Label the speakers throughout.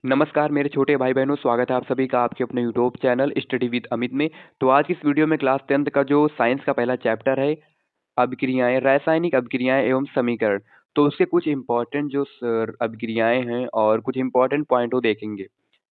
Speaker 1: नमस्कार मेरे छोटे भाई-बहनों, स्वागत है आप सभी का आपके अपने YouTube channel study with Amit में। तो आज की इस वीडियो में क्लास 10th का जो साइंस का पहला चैप्टर है, अभिक्रियाएँ, रासायनिक अभिक्रियाएँ एवं समीकरण। तो उसके कुछ इम्पोर्टेंट जो अभिक्रियाएँ हैं और कुछ इम्पोर्टेंट पॉइंट वो देखेंगे।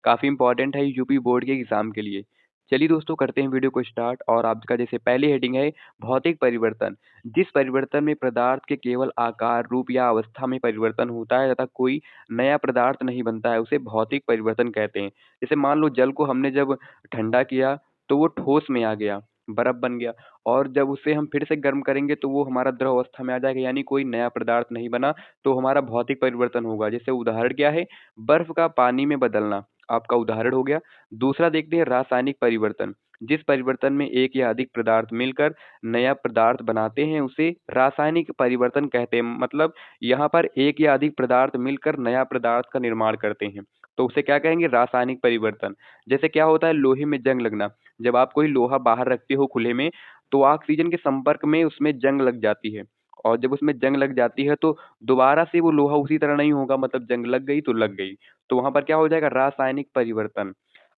Speaker 1: काफ़ी इम्पोर्टेंट है यूपी बोर्ड के एग्ज़ाम के लिए। चलिए दोस्तों करते हैं वीडियो को स्टार्ट और आपका जैसे पहली हेडिंग है भौतिक परिवर्तन। जिस परिवर्तन में पदार्थ के केवल आकार, रूप या अवस्था में परिवर्तन होता है तथा कोई नया पदार्थ नहीं बनता है, उसे भौतिक परिवर्तन कहते हैं। जैसे मान लो जल को हमने जब ठंडा किया तो वो ठोस में आ गया, बर्फ बन गया और जब उसे हम फिर से गर्म करेंगे तो वो हमारा द्रव अवस्था में आ जाएगा यानी कोई नया पदार्थ नहीं बना, तो हमारा भौतिक परिवर्तन होगा। जैसे उदाहरण क्या है? बर्फ का पानी में बदलना, आपका उदाहरण हो गया। दूसरा देखते हैं रासायनिक परिवर्तन। जिस परिवर्तन में एक या अधिक पदार्थ मिलकर नया पदार्थ बनाते हैं, उसे रासायनिक परिवर्तन कहते हैं। मतलब यहाँ पर एक या अधिक पदार्थ मिलकर नया पदार्थ का निर्माण करते हैं, तो उसे क्या कहेंगे? रासायनिक परिवर्तन। जैसे क्या होता है? लोहे में जंग लगना। जब आप कोई लोहा बाहर रखते हो खुले में, तो ऑक्सीजन के संपर्क में उसमें जंग लग जाती है और जब उसमें जंग लग जाती है तो दोबारा से वो लोहा उसी तरह नहीं होगा, मतलब जंग लग गई तो लग गई। तो वहाँ पर क्या हो जाएगा? रासायनिक परिवर्तन।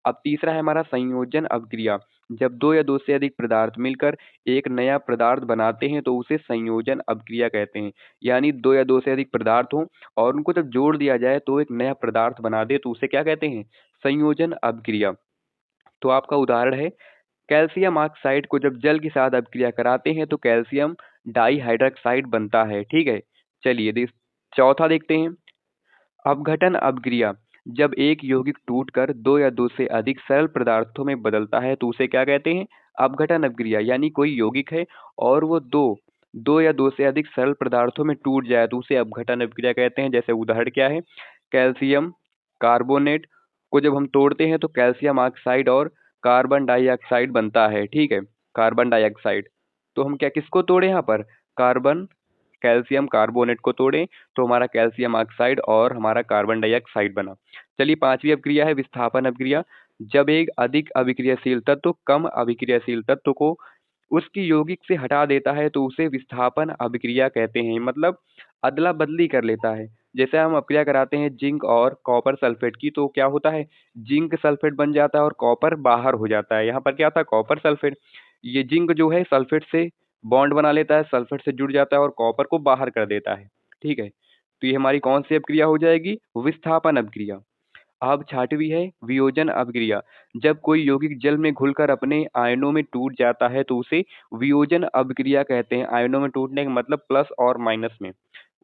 Speaker 1: अब तीसरा है हमारा संयोजन अभिक्रिया। जब 2 या 2 से अधिक पदार्थ मिलकर एक नया पदार्थ बनाते हैं तो उसे संयोजन अभिक्रिया कहते हैं। यानी 2 या 2 से अधिक पदार्थ हों और उनको जब जोड़ दिया जाए तो एक नया पदार्थ बना दे तो उसे क्या कहते हैं? संयोजन अभिक्रिया। तो आपका उदाहरण है कैल्शियम ऑक्साइड को जब जल के साथ अभिक्रिया कराते हैं तो कैल्शियम डाइहाइड्रॉक्साइड बनता है। ठीक है? चलिए चौथा देखते हैं अपघटन अभिक्रिया। जब एक यौगिक टूटकर 2 या 2 से अधिक सरल पदार्थों में बदलता है तो उसे क्या कहते हैं? अपघटन अभिक्रिया। यानी कोई यौगिक है और वो 2 या 2 से अधिक सरल पदार्थों में टूट जाए तो उसे अपघटन अभिक्रिया कहते हैं। जैसे उदाहरण क्या है? कैल्शियम कार्बोनेट को जब हम तोड़ते हैं तो कैल्शियम ऑक्साइड और कार्बन डाइऑक्साइड बनता है। ठीक है? Carbon dioxide. तो हम क्या किसको तोड़े यहाँ पर? कार्बन कैल्शियम कार्बोनेट को तोड़ें तो हमारा कैल्शियम ऑक्साइड और हमारा कार्बन डाइऑक्साइड बना। चलिए पांचवी अभिक्रिया है विस्थापन अभिक्रिया। जब एक अधिक अभिक्रियाशील तत्व कम अभिक्रियाशील तत्व को उसकी यौगिक से हटा देता है तो उसे विस्थापन अभिक्रिया कहते हैं। मतलब अदला बदली कर लेता है। जैसे हम अभिक्रिया कराते हैं जिंक और कॉपर सल्फेट की तो क्या होता है? जिंक सल्फेट बन जाता है और कॉपर बाहर हो जाता है। यहाँ पर क्या था? Copper sulphate. ये जिंक जो है सल्फेट से बॉन्ड बना लेता है, सल्फेट से जुड़ जाता है और कॉपर को बाहर कर देता है। ठीक है? तो ये हमारी कौन सी अभिक्रिया हो जाएगी? विस्थापन अभिक्रिया। अब छठवीं है वियोजन अभिक्रिया। जब कोई यौगिक जल में घुलकर अपने आयनों में टूट जाता है तो उसे वियोजन अभिक्रिया कहते हैं। आयनों में टूटने का मतलब प्लस और माइनस में।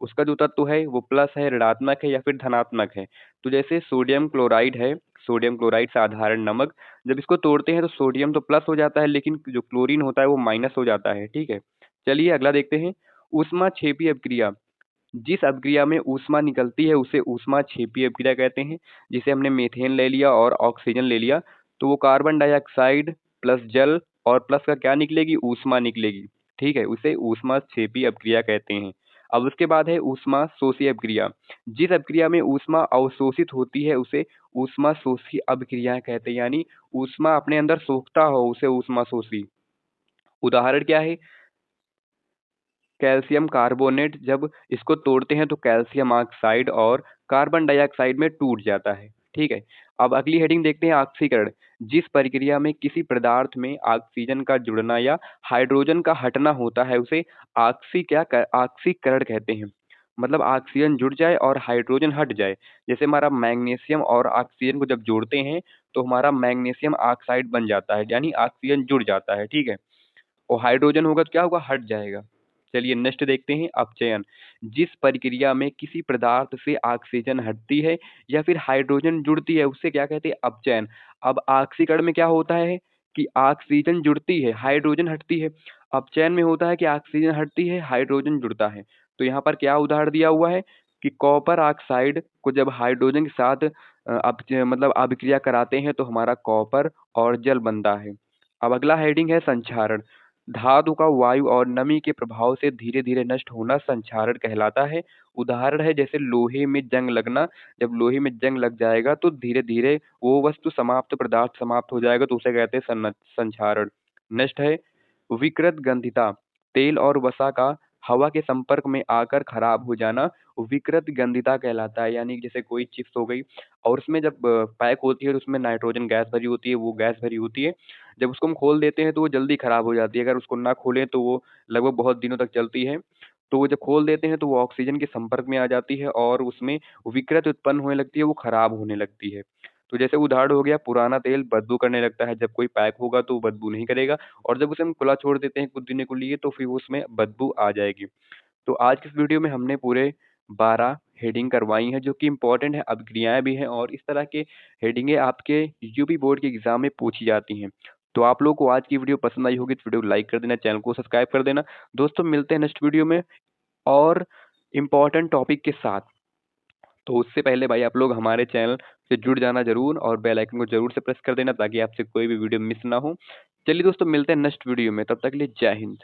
Speaker 1: उसका जो तत्व है वो प्लस है, ऋणात्मक है या फिर धनात्मक है। तो जैसे सोडियम क्लोराइड है, सोडियम क्लोराइड साधारण नमक, जब इसको तोड़ते हैं तो सोडियम तो प्लस हो जाता है लेकिन जो क्लोरीन होता है वो माइनस हो जाता है। ठीक है? चलिए अगला देखते हैं ऊष्माक्षेपी अभिक्रिया। जिस अभिक्रिया में ऊष्मा निकलती है उसे ऊष्माक्षेपी अभिक्रिया कहते हैं। जैसे हमने मीथेन ले लिया और ऑक्सीजन ले लिया तो वो कार्बन डाइऑक्साइड प्लस जल और प्लस का क्या निकलेगी? ऊष्मा निकलेगी। ठीक है? उसे ऊष्माक्षेपी अभिक्रिया कहते हैं। अब उसके बाद है ऊष्मा शोषी अभिक्रिया। जिस अभिक्रिया में ऊष्मा अवशोषित होती है उसे ऊष्मा शोषी अभिक्रिया कहते हैं। यानी ऊष्मा अपने अंदर सोखता हो उसे ऊष्मा शोषी। उदाहरण क्या है? कैल्शियम कार्बोनेट जब इसको तोड़ते हैं तो कैल्शियम ऑक्साइड और कार्बन डाइऑक्साइड में टूट जाता है। ठीक है? अब अगली हेडिंग देखते हैं ऑक्सीकरण। जिस प्रक्रिया में किसी पदार्थ में ऑक्सीजन का जुड़ना या हाइड्रोजन का हटना होता है उसे ऑक्सीकरण कहते हैं। मतलब ऑक्सीजन जुड़ जाए और हाइड्रोजन हट जाए। जैसे हमारा मैग्नीशियम और ऑक्सीजन को जब जोड़ते हैं तो हमारा मैग्नीशियम ऑक्साइड बन जाता है यानी ऑक्सीजन जुड़ जाता है। ठीक है? और हाइड्रोजन होगा तो क्या होगा? हट जाएगा। चलिए नेक्स्ट देखते हैं अपचयन। जिस प्रक्रिया में किसी पदार्थ से ऑक्सीजन हटती है या फिर हाइड्रोजन जुड़ती है उसे क्या कहते हैं? अपचयन। अब ऑक्सीकरण में क्या होता है कि ऑक्सीजन जुड़ती है, हाइड्रोजन हटती है। अपचयन में होता है कि ऑक्सीजन हटती है, हाइड्रोजन जुड़ता है। तो यहाँ पर क्या उदाहरण दिया हुआ है कि कॉपर ऑक्साइड को जब हाइड्रोजन के साथ मतलब अभिक्रिया कराते हैं तो हमारा कॉपर और जल बनता है। अब अगला हेडिंग है संक्षारण। धातु का वायु और नमी के प्रभाव से धीरे धीरे नष्ट होना संक्षारण कहलाता है। उदाहरण है जैसे लोहे में जंग लगना। जब लोहे में जंग लग जाएगा तो धीरे धीरे वो वस्तु समाप्त पदार्थ समाप्त हो जाएगा तो उसे कहते हैं संक्षारण। नेक्स्ट है विकृत गंधिता। तेल और वसा का हवा के संपर्क में आकर खराब हो जाना विकृत गंधिता कहलाता है। यानी जैसे कोई चिप्स हो गई और उसमें जब पैक होती है तो उसमें नाइट्रोजन गैस भरी होती है, वो गैस भरी होती है। जब उसको हम खोल देते हैं तो वो जल्दी खराब हो जाती है। अगर उसको ना खोलें तो वो लगभग बहुत दिनों तक चलती है। तो वो जब खोल देते हैं तो वो ऑक्सीजन के संपर्क में आ जाती है और उसमें विकृत उत्पन्न होने लगती है, वो खराब होने लगती है। तो जैसे उदाहरण हो गया, पुराना तेल बदबू करने लगता है, जब कोई पैक होगा तो वो बदबू नहीं करेगा और जब उसे हम खुला छोड़ देते हैं कुछ दिनों के लिए तो फिर उसमें बदबू आ जाएगी। तो आज की इस वीडियो में हमने पूरे 12 हेडिंग करवाई हैं जो कि इम्पोर्टेंट है, अभिक्रियाएँ भी हैं और इस तरह के हेडिंगें आपके यूपी बोर्ड के एग्ज़ाम में पूछी जाती हैं। तो आप लोगों को आज की वीडियो पसंद आई होगी तो वीडियो को लाइक कर देना, चैनल को सब्सक्राइब कर देना। दोस्तों मिलते हैं नेक्स्ट वीडियो में और इम्पोर्टेंट टॉपिक के साथ। तो उससे पहले भाई आप लोग हमारे चैनल से जुड़ जाना ज़रूर और बेल आइकन को ज़रूर से प्रेस कर देना ताकि आपसे कोई भी वीडियो मिस ना हो। चलिए दोस्तों मिलते हैं नेक्स्ट वीडियो में, तब तक के लिए जय हिंद।